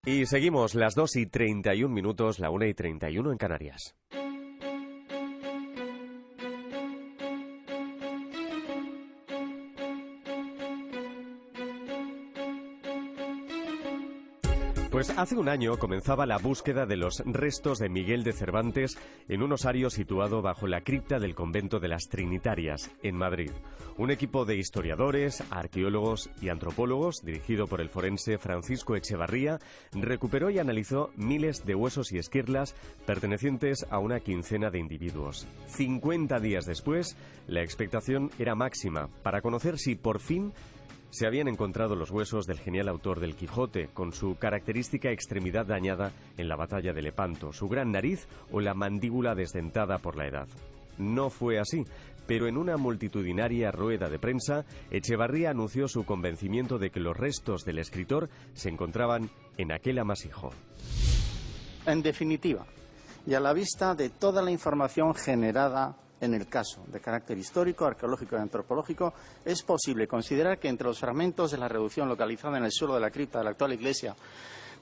Y seguimos las 2:31, la 1:31 en Canarias. Pues hace un año comenzaba la búsqueda de los restos de Miguel de Cervantes en un osario situado bajo la cripta del convento de las Trinitarias, en Madrid. Un equipo de historiadores, arqueólogos y antropólogos, dirigido por el forense Francisco Echevarría, recuperó y analizó miles de huesos y esquirlas pertenecientes a una quincena de individuos. 50 días después, la expectación era máxima para conocer si por fin se habían encontrado los huesos del genial autor del Quijote, con su característica extremidad dañada en la batalla de Lepanto, su gran nariz o la mandíbula desdentada por la edad. No fue así, pero en una multitudinaria rueda de prensa, Echevarría anunció su convencimiento de que los restos del escritor se encontraban en aquel amasijo. En definitiva, y a la vista de toda la información generada en el caso, de carácter histórico, arqueológico y antropológico, es posible considerar que entre los fragmentos de la reducción localizada en el suelo de la cripta de la actual iglesia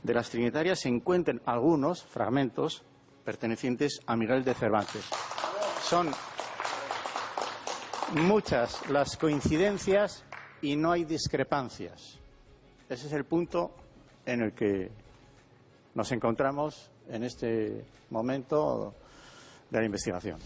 de las Trinitarias se encuentren algunos fragmentos pertenecientes a Miguel de Cervantes. Son muchas las coincidencias y no hay discrepancias. Ese es el punto en el que nos encontramos en este momento de la investigación.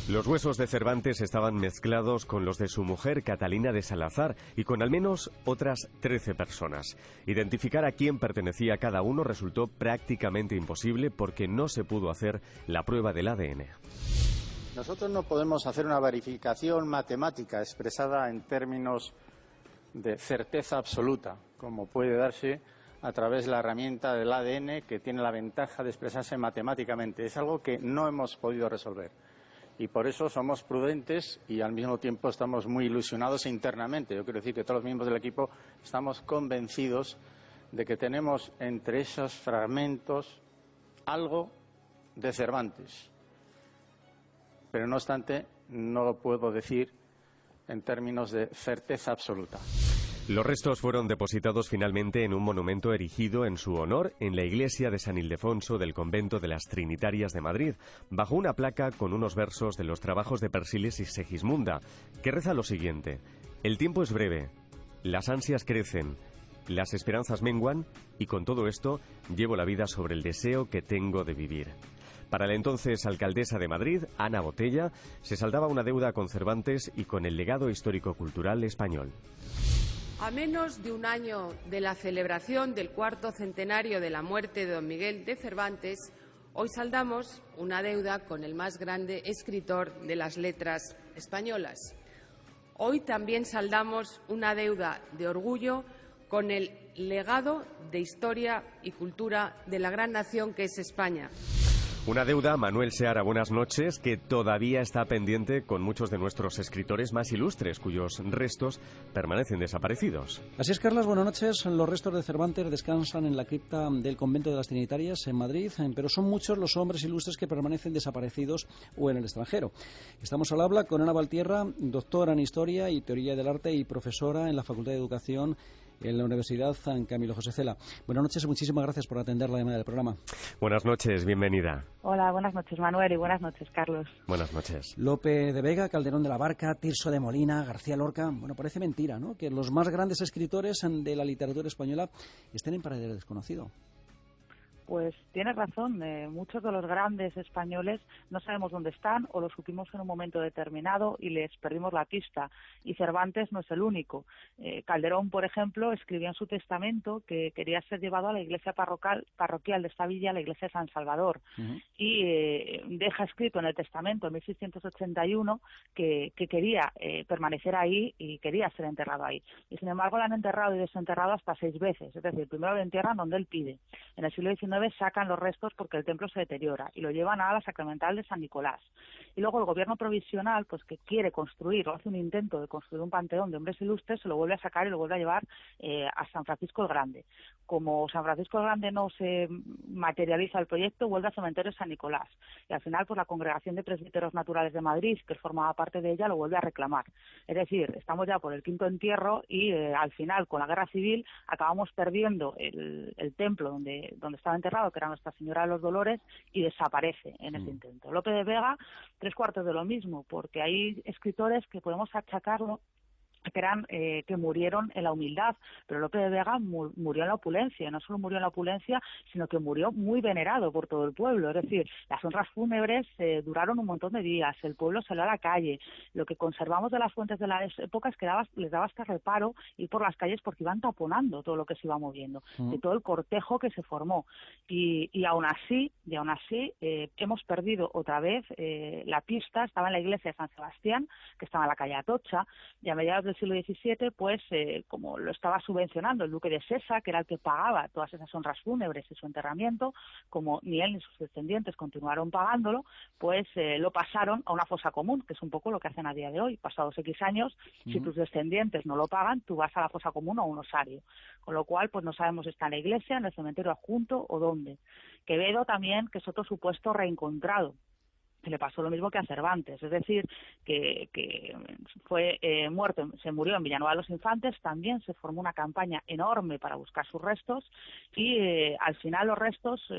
Los huesos de Cervantes estaban mezclados con los de su mujer Catalina de Salazar y con al menos otras 13 personas. Identificar a quién pertenecía cada uno resultó prácticamente imposible porque no se pudo hacer la prueba del ADN. Nosotros no podemos hacer una verificación matemática expresada en términos de certeza absoluta, como puede darse a través de la herramienta del ADN, que tiene la ventaja de expresarse matemáticamente. Es algo que no hemos podido resolver. Y por eso somos prudentes y al mismo tiempo estamos muy ilusionados internamente. Yo quiero decir que todos los miembros del equipo estamos convencidos de que tenemos entre esos fragmentos algo de Cervantes. Pero no obstante, no lo puedo decir en términos de certeza absoluta. Los restos fueron depositados finalmente en un monumento erigido en su honor en la iglesia de San Ildefonso del convento de las Trinitarias de Madrid, bajo una placa con unos versos de los trabajos de Persiles y Segismunda, que reza lo siguiente: el tiempo es breve, las ansias crecen, las esperanzas menguan, y con todo esto llevo la vida sobre el deseo que tengo de vivir. Para la entonces alcaldesa de Madrid, Ana Botella, se saldaba una deuda con Cervantes y con el legado histórico-cultural español. A menos de un año de la celebración del cuarto centenario de la muerte de don Miguel de Cervantes, hoy saldamos una deuda con el más grande escritor de las letras españolas. Hoy también saldamos una deuda de orgullo con el legado de historia y cultura de la gran nación que es España. Una deuda, Manuel Seara, buenas noches, que todavía está pendiente con muchos de nuestros escritores más ilustres, cuyos restos permanecen desaparecidos. Así es, Carlos, buenas noches. Los restos de Cervantes descansan en la cripta del convento de las Trinitarias en Madrid, pero son muchos los hombres ilustres que permanecen desaparecidos o en el extranjero. Estamos al habla con Ana Valtierra, doctora en Historia y Teoría del Arte y profesora en la Facultad de Educación en la Universidad San Camilo José Cela. Buenas noches y muchísimas gracias por atender la llamada del programa. Buenas noches, bienvenida. Hola, buenas noches, Manuel, y buenas noches, Carlos. Buenas noches. Lope de Vega, Calderón de la Barca, Tirso de Molina, García Lorca. Bueno, parece mentira, ¿no?, que los más grandes escritores de la literatura española estén en paradero desconocido. Pues tienes razón, muchos de los grandes españoles no sabemos dónde están o los supimos en un momento determinado y les perdimos la pista. Y Cervantes no es el único. Calderón, por ejemplo, escribió en su testamento que quería ser llevado a la iglesia parroquial de esta villa, la iglesia de San Salvador. Y deja escrito en el testamento en 1681 que quería permanecer ahí y quería ser enterrado ahí. Y sin embargo lo han enterrado y desenterrado hasta 6 veces. Es decir, primero lo entierran donde él pide. En el siglo XIX sacan los restos porque el templo se deteriora y lo llevan a la Sacramental de San Nicolás. Y luego el gobierno provisional, pues que quiere construir o hace un intento de construir un panteón de hombres ilustres, se lo vuelve a sacar y lo vuelve a llevar a San Francisco el Grande. Como San Francisco el Grande no se materializa el proyecto, vuelve al cementerio de San Nicolás. Y al final, pues la Congregación de Presbíteros Naturales de Madrid, que formaba parte de ella, lo vuelve a reclamar. Es decir, estamos ya por el 5º entierro y al final, con la Guerra Civil, acabamos perdiendo el templo donde donde estaba enterrado, que era Nuestra Señora de los Dolores, y desaparece en ese intento. Lope de Vega, 3/4 de lo mismo, porque hay escritores que podemos achacarlo que eran que murieron en la humildad, pero Lope de Vega murió en la opulencia, y no solo murió en la opulencia, sino que murió muy venerado por todo el pueblo. Es decir, las honras fúnebres duraron un montón de días, el pueblo salió a la calle. Lo que conservamos de las fuentes de las épocas que les daba hasta reparo ir por las calles porque iban taponando todo lo que se iba moviendo, de todo el cortejo que se formó. Y aún así hemos perdido otra vez la pista. Estaba en la iglesia de San Sebastián, que estaba en la calle Atocha, y a mediados del siglo XVII, pues como lo estaba subvencionando el duque de Sesa, que era el que pagaba todas esas honras fúnebres y su enterramiento, como ni él ni sus descendientes continuaron pagándolo, pues lo pasaron a una fosa común, que es un poco lo que hacen a día de hoy. Pasados X años, si tus descendientes no lo pagan, tú vas a la fosa común o a un osario. Con lo cual, pues no sabemos si está en la iglesia, en el cementerio adjunto o dónde. Quevedo también, que es otro supuesto reencontrado, que le pasó lo mismo que a Cervantes, es decir, que fue muerto, se murió en Villanueva de los Infantes. También se formó una campaña enorme para buscar sus restos y al final los restos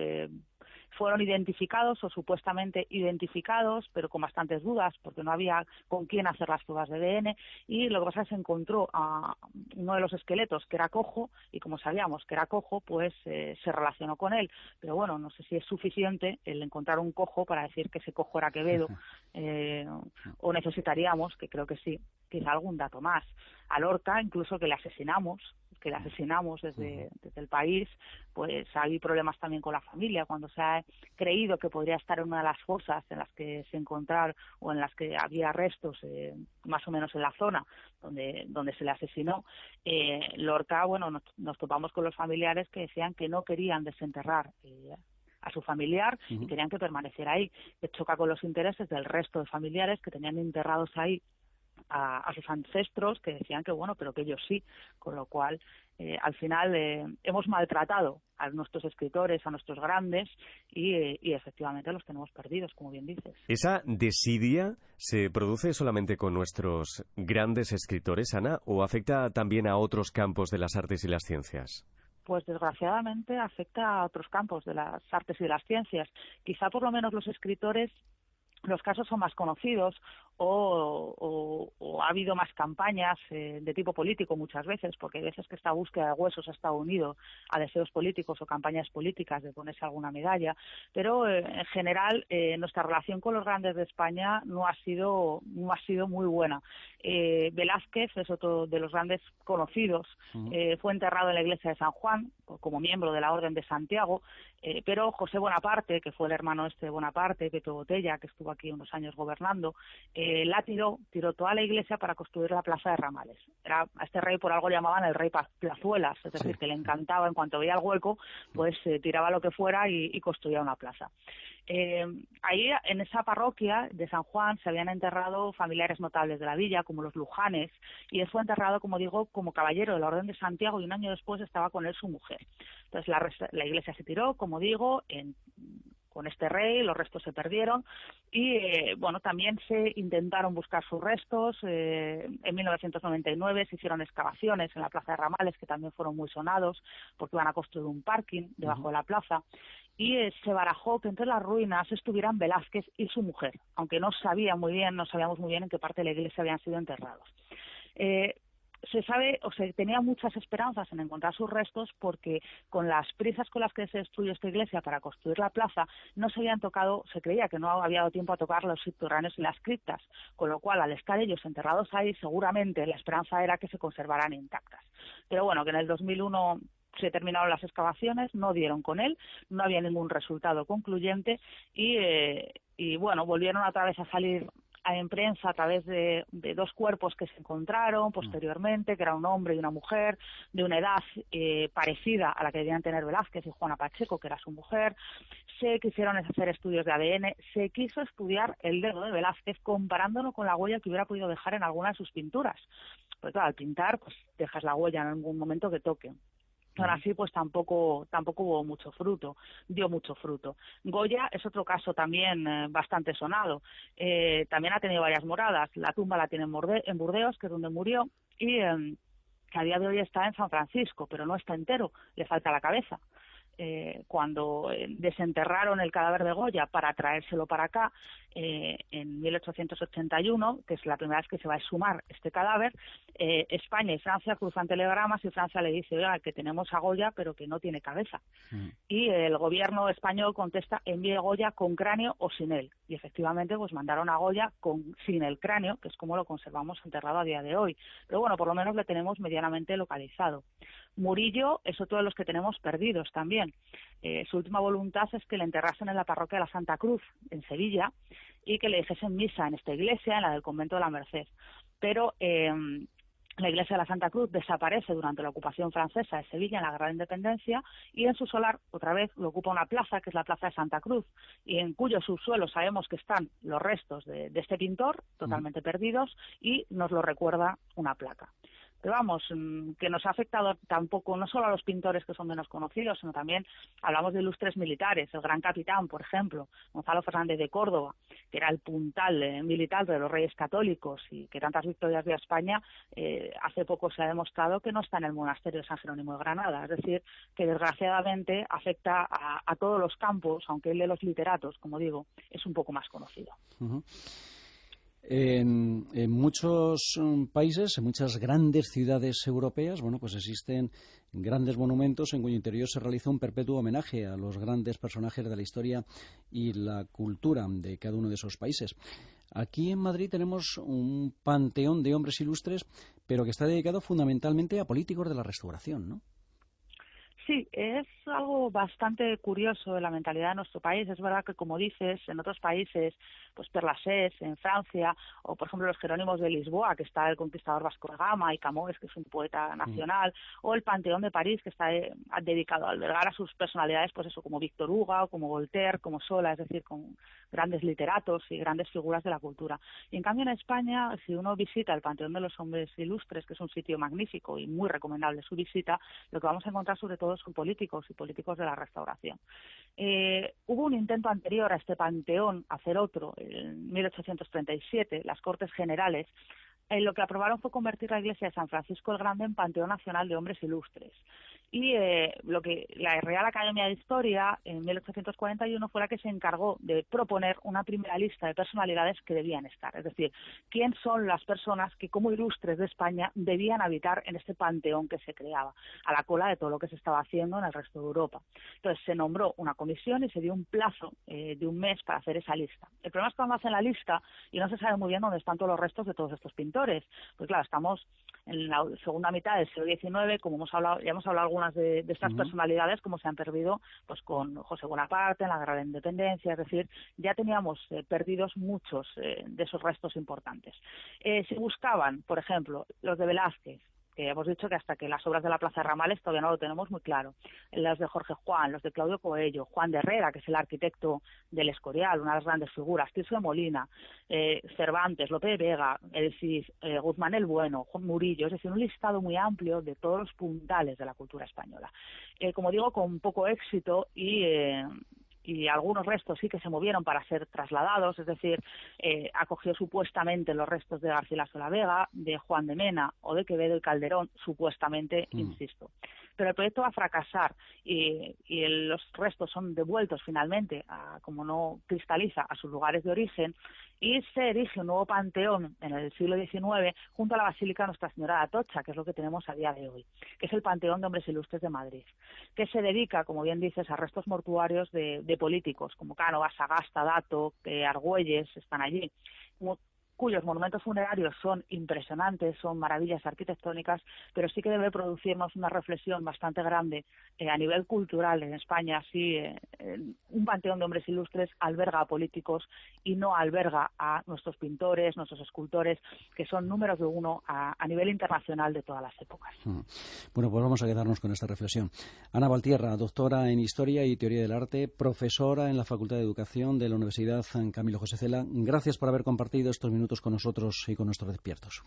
fueron identificados o supuestamente identificados, pero con bastantes dudas porque no había con quién hacer las pruebas de ADN, y lo que pasa es que se encontró a uno de los esqueletos que era cojo, y como sabíamos que era cojo, pues se relacionó con él. Pero bueno, no sé si es suficiente el encontrar un cojo para decir que ese cojo era Quevedo, o necesitaríamos, que creo que sí, quizá algún dato más. A Lorca, incluso que le asesinamos desde el país, pues hay problemas también con la familia. Cuando se ha creído que podría estar en una de las fosas en las que se encontraron o en las que había restos, más o menos en la zona donde se le asesinó, Lorca, bueno, nos topamos con los familiares que decían que no querían desenterrar a su familiar y querían que permaneciera ahí, que choca con los intereses del resto de familiares que tenían enterrados ahí a sus ancestros, que decían que bueno, pero que ellos sí, con lo cual al final hemos maltratado a nuestros escritores, a nuestros grandes, y efectivamente los tenemos perdidos, como bien dices. ¿Esa desidia se produce solamente con nuestros grandes escritores, Ana, o afecta también a otros campos de las artes y las ciencias? Pues desgraciadamente afecta a otros campos de las artes y de las ciencias. Quizá por lo menos los escritores, los casos son más conocidos, o ha habido más campañas de tipo político muchas veces, porque hay veces que esta búsqueda de huesos ha estado unido a deseos políticos o campañas políticas de ponerse alguna medalla, pero en general nuestra relación con los grandes de España no ha sido muy buena. Velázquez es otro de los grandes conocidos, fue enterrado en la iglesia de San Juan como miembro de la Orden de Santiago, pero José Bonaparte, que fue el hermano de Bonaparte, Pepe Botella, que estuvo aquí unos años gobernando, la tiró toda la iglesia para construir la plaza de Ramales. A este rey por algo llamaban el rey Plazuelas, es decir, que le encantaba, en cuanto veía el hueco, pues tiraba lo que fuera y construía una plaza. Ahí, en esa parroquia de San Juan, se habían enterrado familiares notables de la villa, como los Lujanes, y él fue enterrado, como digo, como caballero de la Orden de Santiago, y un año después estaba con él su mujer. Entonces la iglesia se tiró, como digo, con este rey, los restos se perdieron y bueno, también se intentaron buscar sus restos. En 1999 se hicieron excavaciones en la plaza de Ramales, que también fueron muy sonados porque iban a construir un parking debajo de la plaza, y se barajó que entre las ruinas estuvieran Velázquez y su mujer, aunque no sabíamos muy bien en qué parte de la iglesia habían sido enterrados. Se tenía muchas esperanzas en encontrar sus restos porque con las prisas con las que se destruyó esta iglesia para construir la plaza no se habían tocado, se creía que no había dado tiempo a tocar los subterráneos y las criptas, con lo cual al estar ellos enterrados ahí seguramente la esperanza era que se conservaran intactas. Pero bueno, que en el 2001 se terminaron las excavaciones, no dieron con él, no había ningún resultado concluyente y bueno, volvieron otra vez a salir en prensa a través de dos cuerpos que se encontraron posteriormente, que era un hombre y una mujer de una edad parecida a la que debían tener Velázquez y Juana Pacheco, que era su mujer. Se quisieron hacer estudios de ADN, se quiso estudiar el dedo de Velázquez comparándolo con la huella que hubiera podido dejar en alguna de sus pinturas. Pues claro, al pintar, pues dejas la huella en algún momento que toque. Ahora sí, pues tampoco dio mucho fruto. Goya es otro caso también bastante sonado. También ha tenido varias moradas. La tumba la tiene en Burdeos, que es donde murió, y a día de hoy está en San Francisco, pero no está entero, le falta la cabeza. cuando desenterraron el cadáver de Goya para traérselo para acá, en 1881, que es la primera vez que se va a exhumar este cadáver, España y Francia cruzan telegramas y Francia le dice, oiga, que tenemos a Goya pero que no tiene cabeza. Y el gobierno español contesta, envíe Goya con cráneo o sin él. Y efectivamente pues mandaron a Goya sin el cráneo, que es como lo conservamos enterrado a día de hoy. Pero bueno, por lo menos le tenemos medianamente localizado. Murillo es otro de los que tenemos perdidos también. Su última voluntad es que le enterrasen en la parroquia de la Santa Cruz, en Sevilla, y que le dijesen misa en esta iglesia, en la del convento de la Merced. Pero la iglesia de la Santa Cruz desaparece durante la ocupación francesa de Sevilla en la Guerra de Independencia, y en su solar otra vez lo ocupa una plaza, que es la Plaza de Santa Cruz, y en cuyo subsuelo sabemos que están los restos de este pintor, totalmente perdidos, y nos lo recuerda una placa. Pero vamos, que nos ha afectado tampoco, no solo a los pintores que son menos conocidos, sino también hablamos de ilustres militares, el gran capitán, por ejemplo, Gonzalo Fernández de Córdoba, que era el puntal militar de los Reyes Católicos y que tantas victorias dio a España, hace poco se ha demostrado que no está en el monasterio de San Jerónimo de Granada. Es decir, que desgraciadamente afecta a todos los campos, aunque el de los literatos, como digo, es un poco más conocido. En muchos países, en muchas grandes ciudades europeas, bueno, pues existen grandes monumentos en cuyo interior se realiza un perpetuo homenaje a los grandes personajes de la historia y la cultura de cada uno de esos países. Aquí en Madrid tenemos un panteón de hombres ilustres, pero que está dedicado fundamentalmente a políticos de la Restauración, ¿no? Sí, es algo bastante curioso de la mentalidad de nuestro país. Es verdad que, como dices, en otros países, pues Perlasés, en Francia, o por ejemplo los Jerónimos de Lisboa, que está el conquistador Vasco da Gama, y Camões, que es un poeta nacional, o el Panteón de París, que está dedicado a albergar a sus personalidades, pues eso, como Víctor Hugo, como Voltaire, como Sola, es decir, con grandes literatos y grandes figuras de la cultura. Y en cambio en España, si uno visita el Panteón de los Hombres Ilustres, que es un sitio magnífico y muy recomendable su visita, lo que vamos a encontrar sobre todo son políticos y políticos de la Restauración. Hubo un intento anterior a este panteón, hacer otro, en 1837, las Cortes Generales. Lo que aprobaron fue convertir la iglesia de San Francisco el Grande en Panteón Nacional de Hombres Ilustres. Y lo que la Real Academia de Historia en 1841 fue la que se encargó de proponer una primera lista de personalidades que debían estar. Es decir, quién son las personas que como ilustres de España debían habitar en este panteón que se creaba, a la cola de todo lo que se estaba haciendo en el resto de Europa. Entonces se nombró una comisión y se dio un plazo de un mes para hacer esa lista. El problema es que cuando hacen la lista y no se sabe muy bien dónde están todos los restos de todos estos pintores. Pues claro, estamos en la segunda mitad del siglo XIX, como ya hemos hablado algunas de estas personalidades, como se han perdido pues con José Bonaparte en la Guerra de Independencia, es decir, ya teníamos perdidos muchos de esos restos importantes. Se buscaban, por ejemplo, los de Velázquez, que hemos dicho que hasta que las obras de la Plaza de Ramales todavía no lo tenemos muy claro, los de Jorge Juan, los de Claudio Coello, Juan de Herrera, que es el arquitecto del Escorial, una de las grandes figuras, Tirso de Molina, Cervantes, Lope de Vega, el Cid, Guzmán el Bueno, Juan Murillo, es decir, un listado muy amplio de todos los puntales de la cultura española. Como digo, con poco éxito y algunos restos sí que se movieron para ser trasladados, es decir, acogió supuestamente los restos de Garcilaso de la Vega, de Juan de Mena o de Quevedo y Calderón, supuestamente, insisto. Pero el proyecto va a fracasar y los restos son devueltos finalmente, como no cristaliza, a sus lugares de origen, y se erige un nuevo panteón en el siglo XIX junto a la Basílica de Nuestra Señora de Atocha, que es lo que tenemos a día de hoy, que es el Panteón de Hombres Ilustres de Madrid, que se dedica, como bien dices, a restos mortuarios de políticos como Cánovas, Sagasta, Dato, Argüelles, están allí, cuyos monumentos funerarios son impresionantes, son maravillas arquitectónicas, pero sí que debe producirnos una reflexión bastante grande a nivel cultural en España. Si un panteón de hombres ilustres alberga a políticos y no alberga a nuestros pintores, nuestros escultores, que son números de uno a nivel internacional de todas las épocas. Bueno, pues vamos a quedarnos con esta reflexión. Ana Valtierra, doctora en Historia y Teoría del Arte, profesora en la Facultad de Educación de la Universidad Camilo José Cela. Gracias por haber compartido estos minutos con nosotros y con nuestros despiertos.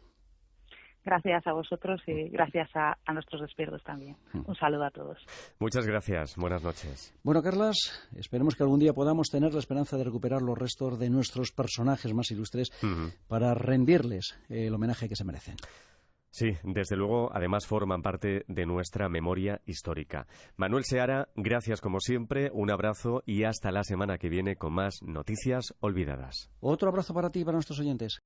Gracias a vosotros y gracias a nuestros despiertos también. Un saludo a todos. Muchas gracias. Buenas noches. Bueno, Carlas, esperemos que algún día podamos tener la esperanza de recuperar los restos de nuestros personajes más ilustres para rendirles el homenaje que se merecen. Sí, desde luego, además forman parte de nuestra memoria histórica. Manuel Seara, gracias como siempre, un abrazo y hasta la semana que viene con más Noticias Olvidadas. Otro abrazo para ti y para nuestros oyentes.